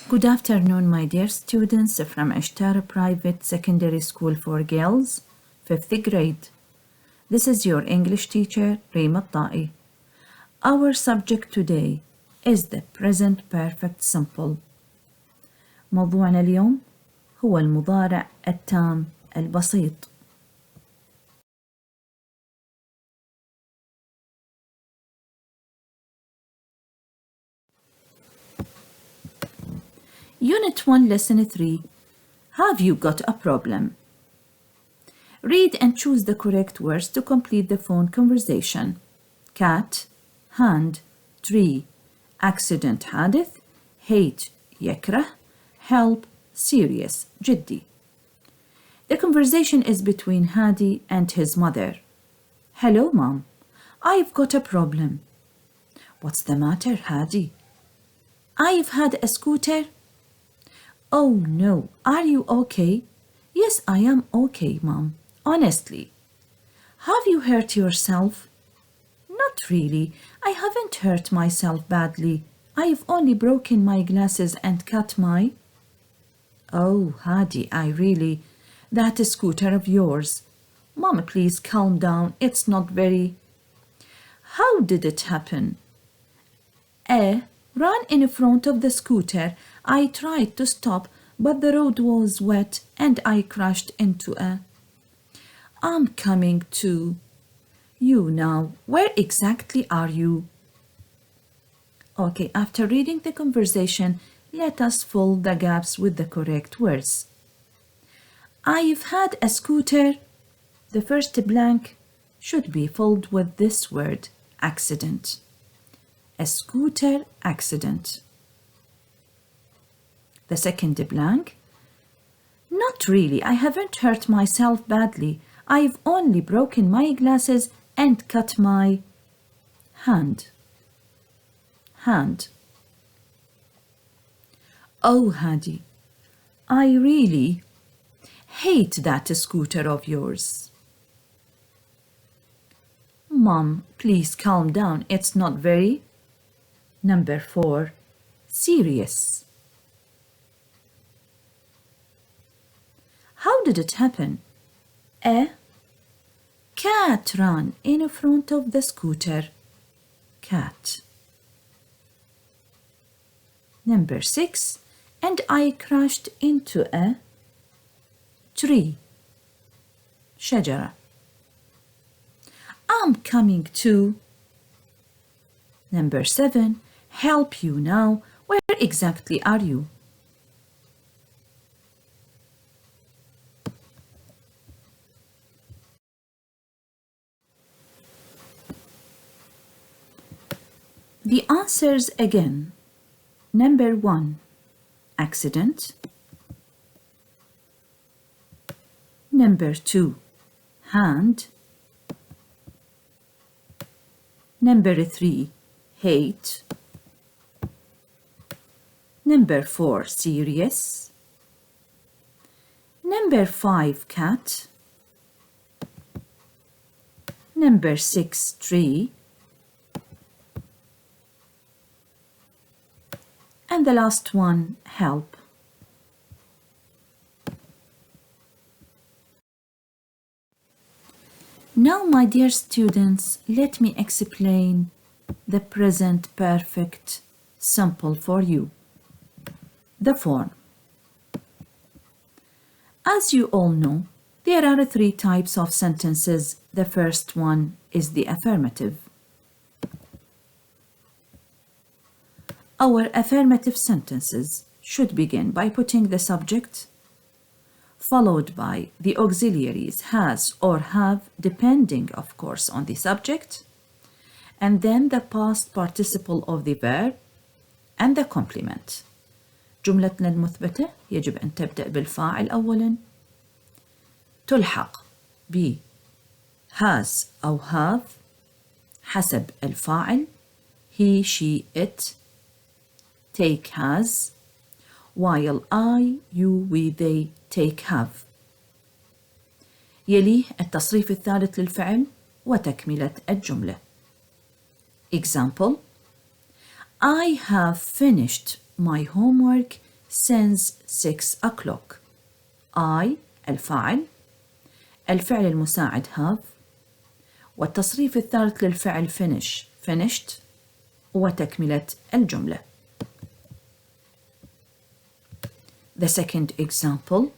Good afternoon, my dear students from Ishtar Private Secondary School for Girls, 5th grade. This is your English teacher, Rima Ta'i. Our subject today is the present perfect simple. موضوعنا اليوم هو المضارع التام البسيط. Unit 1, Lesson 3. Have you got a problem? Read and choose the correct words to complete the phone conversation. Cat, hand, tree, accident حادث, hate يكره, help serious جدي. The conversation is between Hadi and his mother. Hello, Mom. I've got a problem. What's the matter, Hadi? I've had a scooter. Oh no, are you okay? Yes, I am okay, Mom. Honestly. Have you hurt yourself? Not really. I haven't hurt myself badly. I've only broken my glasses and cut my... Oh, Hadi, that scooter of yours. Mom, please calm down. It's not very... How did it happen? Ran in front of the scooter. I tried to stop, but the road was wet and I crashed into a... I'm coming to you now. Where exactly are you? Okay, after reading the conversation, let us fill the gaps with the correct words. I've had a scooter. The first blank should be filled with this word, accident. A scooter accident. The second blank, not really, I haven't hurt myself badly. I've only broken my glasses and cut my hand. Hand. Oh, Hadi, I really hate that scooter of yours. Mom, please calm down. It's not very... Number 4, serious. How did it happen? A cat ran in front of the scooter. Cat. Number 6, and I crashed into a tree. شجرة. I'm coming to... Number 7, help you now. Where exactly are you? The answers again. Number 1, accident. Number 2, hand. Number 3, hate. Number 4, serious. Number 5, cat. Number 6, tree. And the last one, help. Now, my dear students, let me explain the present perfect simple for you. The form. As you all know, there are 3 types of sentences. The first one is the affirmative. Our affirmative sentences should begin by putting the subject, followed by the auxiliaries has or have, depending, of course, on the subject, and then the past participle of the verb and the complement. جملتنا المثبتة يجب أن تبدأ بالفاعل أولاً، تلحق ب has أو have حسب الفاعل، he, she, it, take has, while I, you, we, they take have. يليه التصريف الثالث للفعل وتكملة الجملة. Example: I have finished my homework since 6 o'clock. I الفاعل، الفعل المساعد have، والتصريف الثالث للفعل finish finished، وتكملة الجملة. The second example: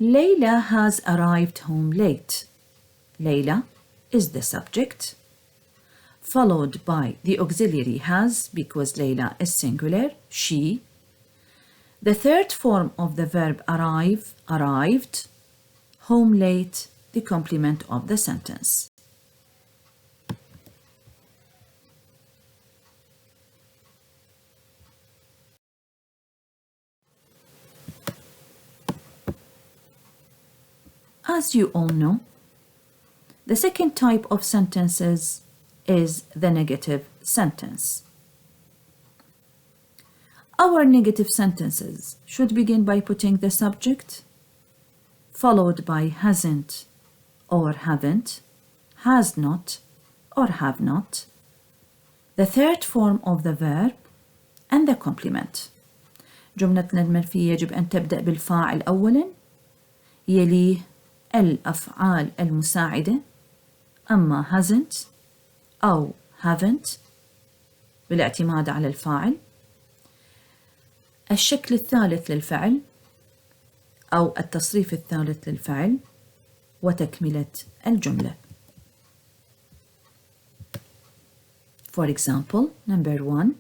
Layla has arrived home late. Layla is the subject, followed by the auxiliary has because Layla is singular, she. The third form of the verb arrive, arrived. Home late, the complement of the sentence. As you all know, the second type of sentences is the negative sentence. Our negative sentences should begin by putting the subject, followed by hasn't or haven't, has not or have not, the third form of the verb, and the complement. جملتنا المنفية يجب أن تبدأ بالفاعل أولاً، يليه الأفعال المساعدة، أما hasn't أو haven't بالاعتماد على الفاعل، الشكل الثالث للفعل أو التصريف الثالث للفعل، وتكملة الجملة. For example, number 1,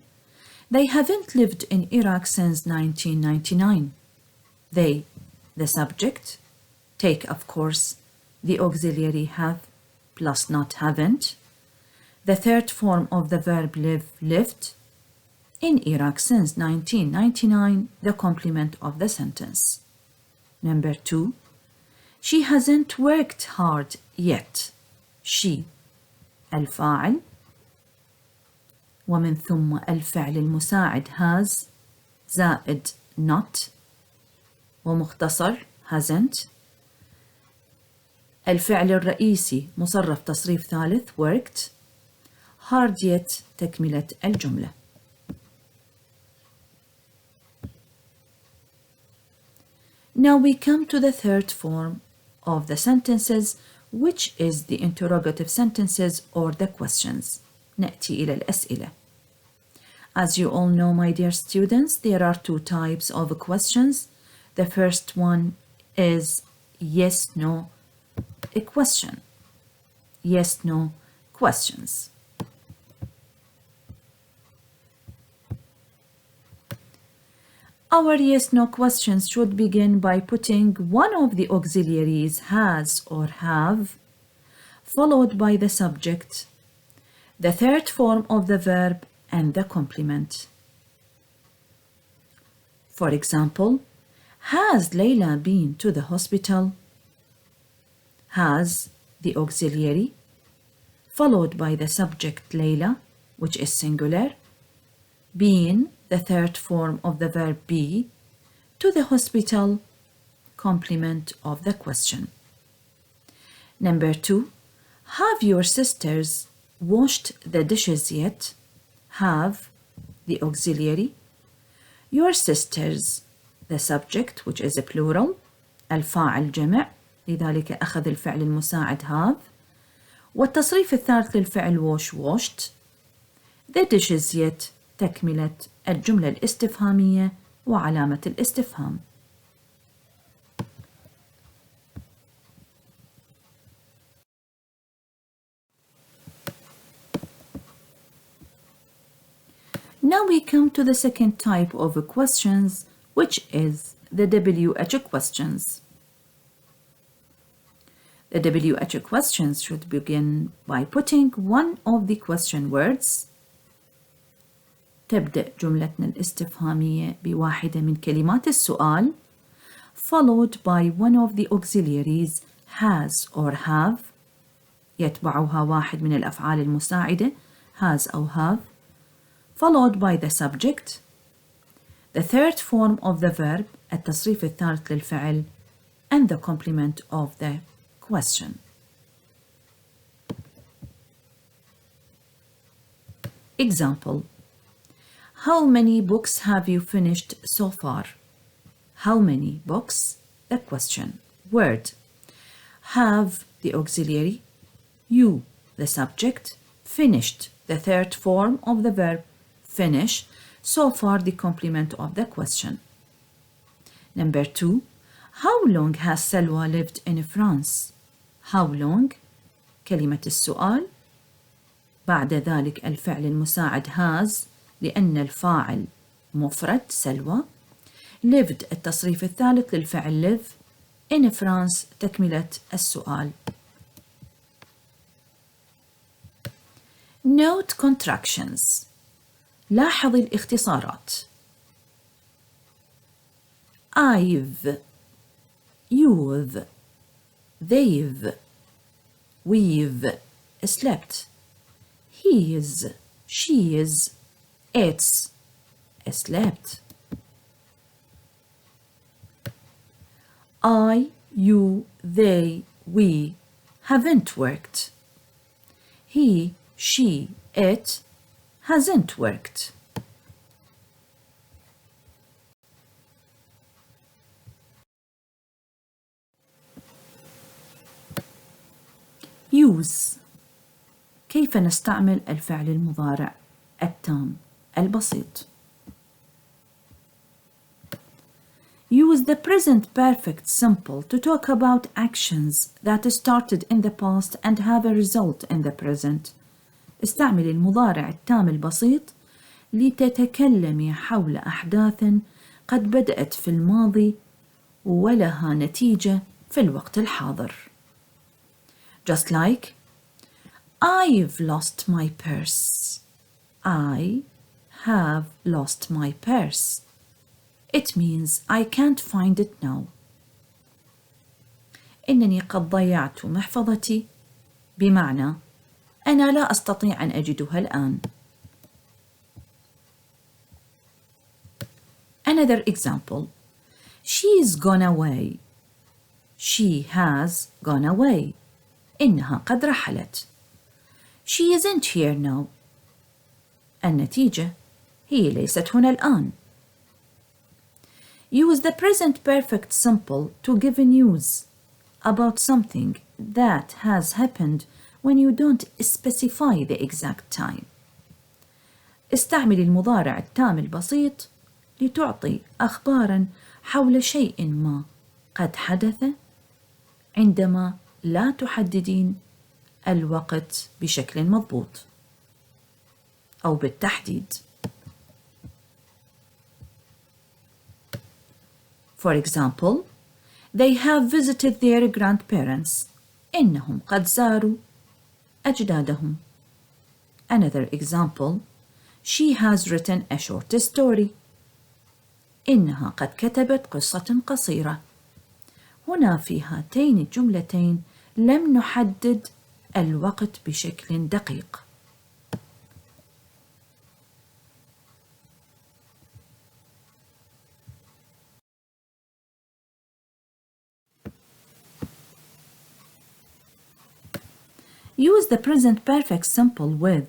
they haven't lived in Iraq since 1999. They, the subject, take, of course, the auxiliary have plus not haven't. The third form of the verb live, lived. In Iraq since 1999, the complement of the sentence. Number 2, she hasn't worked hard yet. She الفاعل، ومن ثم الفعل المساعد has زائد not، ومختصر hasn't. الفعل الرئيسي مصرف تصريف ثالث worked. hard yet تكملة الجملة. Now we come to the third form of the sentences, which is the interrogative sentences or the questions. نأتي إلى الأسئلة. As you all know, my dear students, there are two types of questions. The first one is yes, no, a question. Yes, no questions. Our yes, no questions should begin by putting one of the auxiliaries has or have, followed by the subject, the third form of the verb, and the complement. For example, has Layla been to the hospital? Has, the auxiliary, followed by the subject Layla, which is singular, been, the third form of the verb be, to the hospital, complement of the question. Number 2, have your sisters washed the dishes yet? Have, the auxiliary, your sisters, the subject, which is a plural, الفاعل جمع، لذلك أخذ الفعل المساعد have، والتصريف الثالث للفعل wash washed. The dishes yet تكملة الجملة الاستفهامية وعلامة الاستفهام. Now we come to the second type of questions, which is the WH questions. The WH questions should begin by putting one of the question words. تبدأ جملتنا الاستفهامية بواحدة من كلمات السؤال, followed by one of the auxiliaries has or have, يتبعها واحد من الأفعال المساعدة has أو have, followed by the subject, the third form of the verb, التصريف الثالث للفعل, and the complement of the question. Example: How many books have you finished so far? How many books? The question. Word. Have, the auxiliary. You, the subject. Finished, the third form of the verb finish. So far, the complement of the question. Number 2. How long has Salwa lived in France? How long? كلمة السؤال. بعد ذلك الفعل المساعد has لأن الفاعل مفرد سلوى. lived التصريف الثالث للفعل live. in France تكملة السؤال. Note contractions. لاحظ الاختصارات. I've, you've, they've, we've slept. He's, she's, it's slept. I, you, they, we haven't worked. He, she, it hasn't worked. Use. كيف نستعمل الفعل المضارع التام البسيط؟ Use the present perfect simple to talk about actions that started in the past and have a result in the present. استعمل المضارع التام البسيط لتتكلمي حول أحداث قد بدأت في الماضي ولها نتيجة في الوقت الحاضر. Just like I've lost my purse. I have lost my purse. It means I can't find it now. إنني قد ضيعت محفظتي بمعنى أنا لا أستطيع أن أجدها الآن. Another example. She's gone away. She has gone away. إنها قد رحلت. She isn't here now. النتيجة هي ليست هنا الآن. Use the present perfect simple to give news about something that has happened when you don't specify the exact time. استعمل المضارع التام البسيط لتعطي أخباراً حول شيء ما قد حدث عندما لا تحددين الوقت بشكل مضبوط أو بالتحديد. For example, they have visited their grandparents. إنهم قد زاروا أجدادهم. Another example, she has written a short story. إنها قد كتبت قصة قصيرة. هنا في هاتين الجملتين لم نحدد الوقت بشكل دقيق. Use the present perfect simple with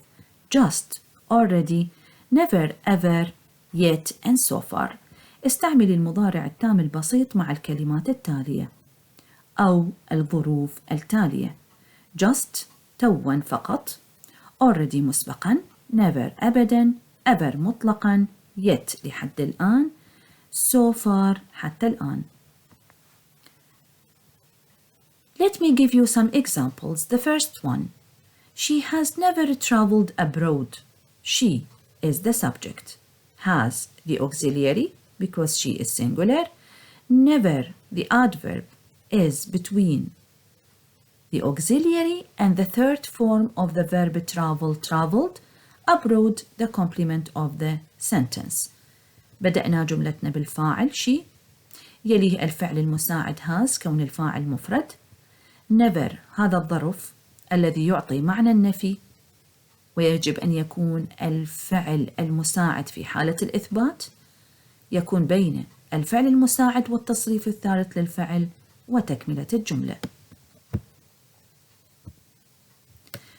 just, already, never, ever, yet, and so far. استعمل المضارع التام البسيط مع الكلمات التالية أو الظروف التالية. just توا فقط، already مسبقا، never أبدا، ever مطلقا، yet لحد الآن، so far حتى الآن. Let me give you some examples. The first one. She has never traveled abroad. She is the subject. Has the auxiliary because she is singular. Never the adverb is between the auxiliary and the third form of the verb travel, traveled. Abroad the complement of the sentence. بدأنا جملتنا بالفاعل she. يليه الفعل المساعد has كون الفاعل مفرد. never هذا الظرف الذي يعطي معنى النفي ويجب أن يكون الفعل المساعد في حالة الإثبات يكون بين الفعل المساعد والتصريف الثالث للفعل وتكملة الجملة.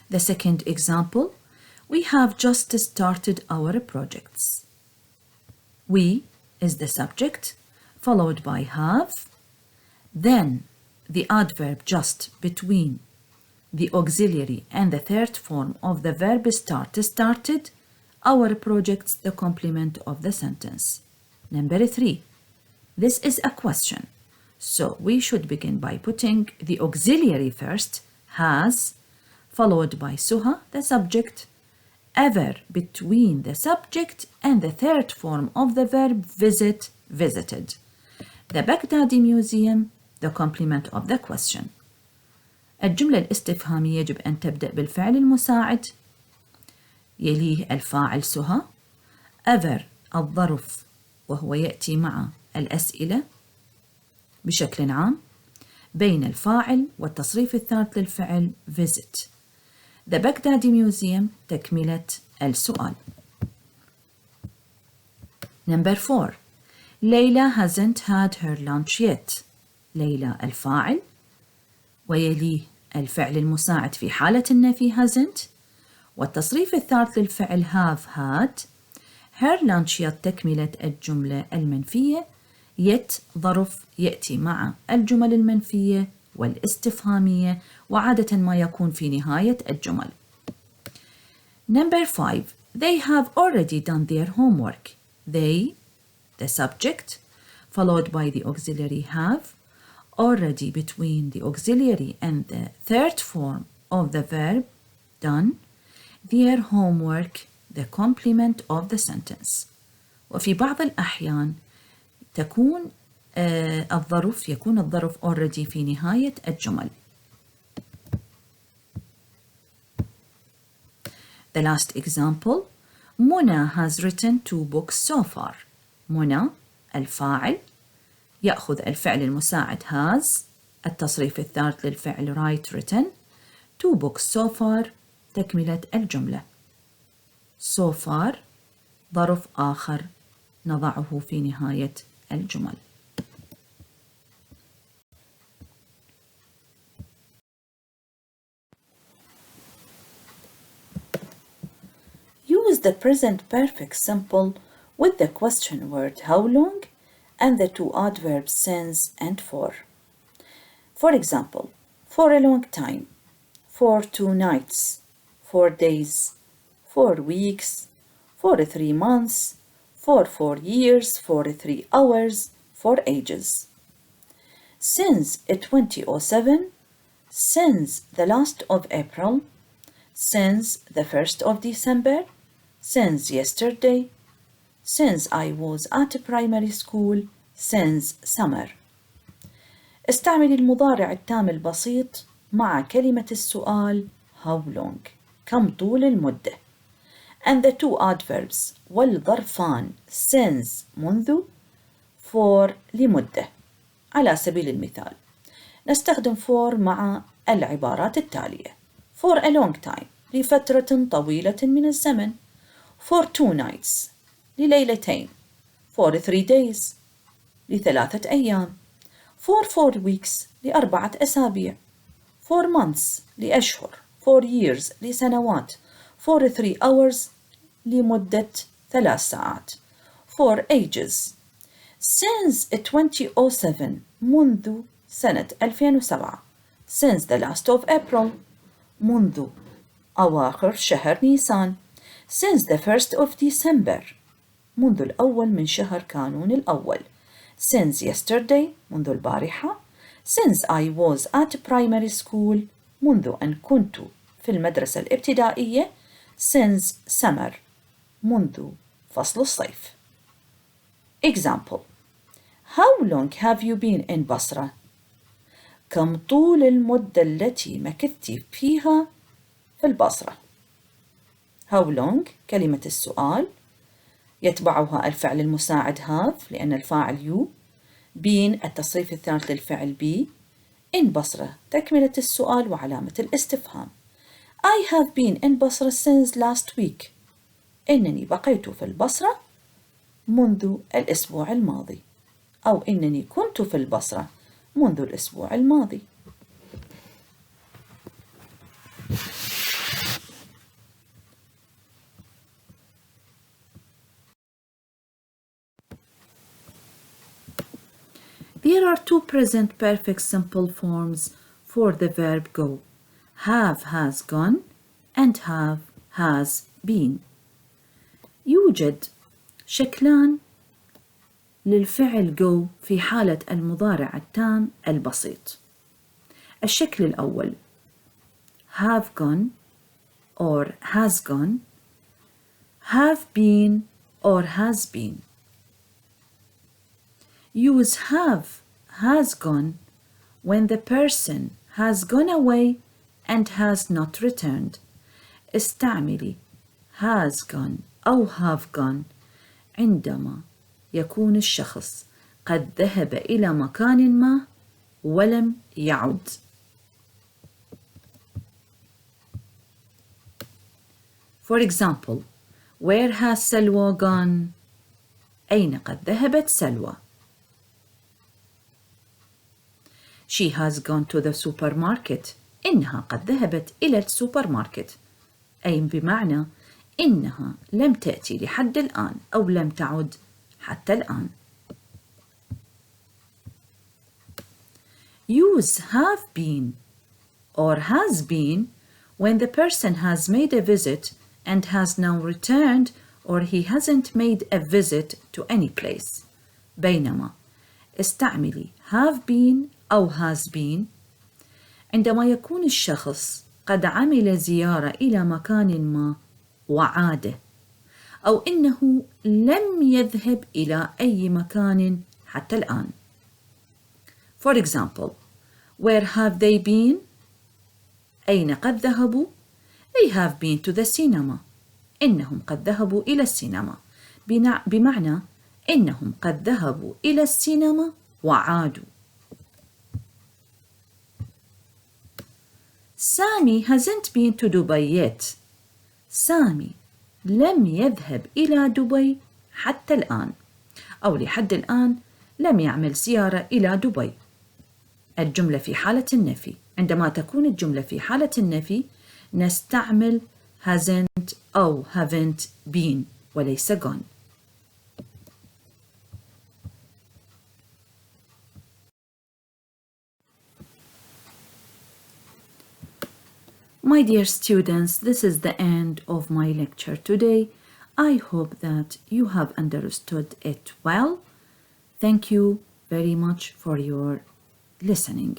The second example, we have just started our projects. We is the subject, followed by have, then the adverb just between the auxiliary and the third form of the verb started. Our project's the complement of the sentence. Number 3. This is a question, so we should begin by putting the auxiliary first, has, followed by Suha, the subject, ever between the subject and the third form of the verb visit, visited. The Baghdadi Museum, the complement of the question. الجملة الاستفهامية يجب أن تبدأ بالفعل المساعد، يليه الفاعل سهى، ever الظرف وهو يأتي مع الأسئلة بشكل عام، بين الفاعل والتصريف الثالث للفعل visit. The Baghdadi Museum تكملة السؤال. Number 4. ليلى hasn't had her lunch yet. ليلى الفاعل ويليه الفعل المساعد في حالة النفي hasn't، والتصريف الثالث للفعل have had. her lunch yet تكملة الجملة المنفية، yet ظرف يأتي مع الجمل المنفية والاستفهامية وعادة ما يكون في نهاية الجمل. Number 5. They have already done their homework. They, the subject, followed by the auxiliary have, already between the auxiliary and the third form of the verb done, their homework, the complement of the sentence. وفي بعض الأحيان يكون الظرف already في نهاية الجمل. The last example, Mona has written 2 books so far. Mona الفاعل يأخذ الفعل المساعد has، التصريف الثالث للفعل write written، 2 books so far تكملة الجملة. so far ظرف آخر نضعه في نهاية الجمل. Use the present perfect simple with the question word how long and the 2 adverbs since and for. For example, for a long time, for 2 nights, 4 days, 4 weeks, for 3 months, for 4 years, for 3 hours, for ages. Since 2007, since the last of April, since the 1st of December, since yesterday, since I was at primary school, since summer. استعمل المضارع التام البسيط مع كلمة السؤال how long، كم طول المدة، and the 2 adverbs والظرفان since منذ، for لمدة. على سبيل المثال نستخدم for مع العبارات التالية: for a long time لفترة طويلة من الزمن، for 2 nights لليلتين، for 3 days ل3 أيام، for 4 weeks ل4 أسابيع، for months لأشهر، for years لسنوات، for 3 hours لمدة 3 ساعات، for ages. Since 2007 منذ سنة 2007، since the last of April منذ أواخر شهر نيسان، since the 1st of December منذ الأول من شهر كانون الأول، since yesterday منذ البارحة، since I was at primary school منذ أن كنت في المدرسة الابتدائية، since summer منذ فصل الصيف. Example: How long have you been in Basra? كم طول المدة التي مكثت فيها في البصرة؟ How long كلمة السؤال يتبعها الفعل المساعد have لأن الفاعل you، been التصريف الثالث للفعل be، in بصرة تكملة السؤال وعلامة الاستفهام. I have been in بصرة since last week. إنني بقيت في البصرة منذ الأسبوع الماضي، أو إنني كنت في البصرة منذ الأسبوع الماضي. There are two present perfect simple forms for the verb go. Have has gone and have has been. يوجد شكلان للفعل go في حالة المضارع التام البسيط. الشكل الأول have gone or has gone, have been or has been. Use have has gone when the person has gone away and has not returned. استعملي has gone أو have gone عندما يكون الشخص قد ذهب إلى مكان ما ولم يعد. For example, where has سلوى gone? أين قد ذهبت سلوى؟ She has gone to the supermarket. إنها قد ذهبت إلى السوبر ماركت. أي بمعنى إنها لم تأتي لحد الآن أو لم تعد حتى الآن. Use have been or has been when the person has made a visit and has now returned or he hasn't made a visit to any place. بينما استعملي have been أو has been عندما يكون الشخص قد عمل زيارة إلى مكان ما وعاد، أو إنه لم يذهب إلى أي مكان حتى الآن. For example, where have they been? أين قد ذهبوا؟ They have been to the cinema. إنهم قد ذهبوا إلى السينما. بمعنى إنهم قد ذهبوا إلى السينما وعادوا. Sammy hasn't been to Dubai yet. سامي لم يذهب إلى دبي حتى الآن، أو لحد الآن لم يعمل زيارة إلى دبي. الجملة في حالة النفي. عندما تكون الجملة في حالة النفي نستعمل hasn't أو haven't been وليس gone. My dear students, this is the end of my lecture today. I hope that you have understood it well. Thank you very much for your listening.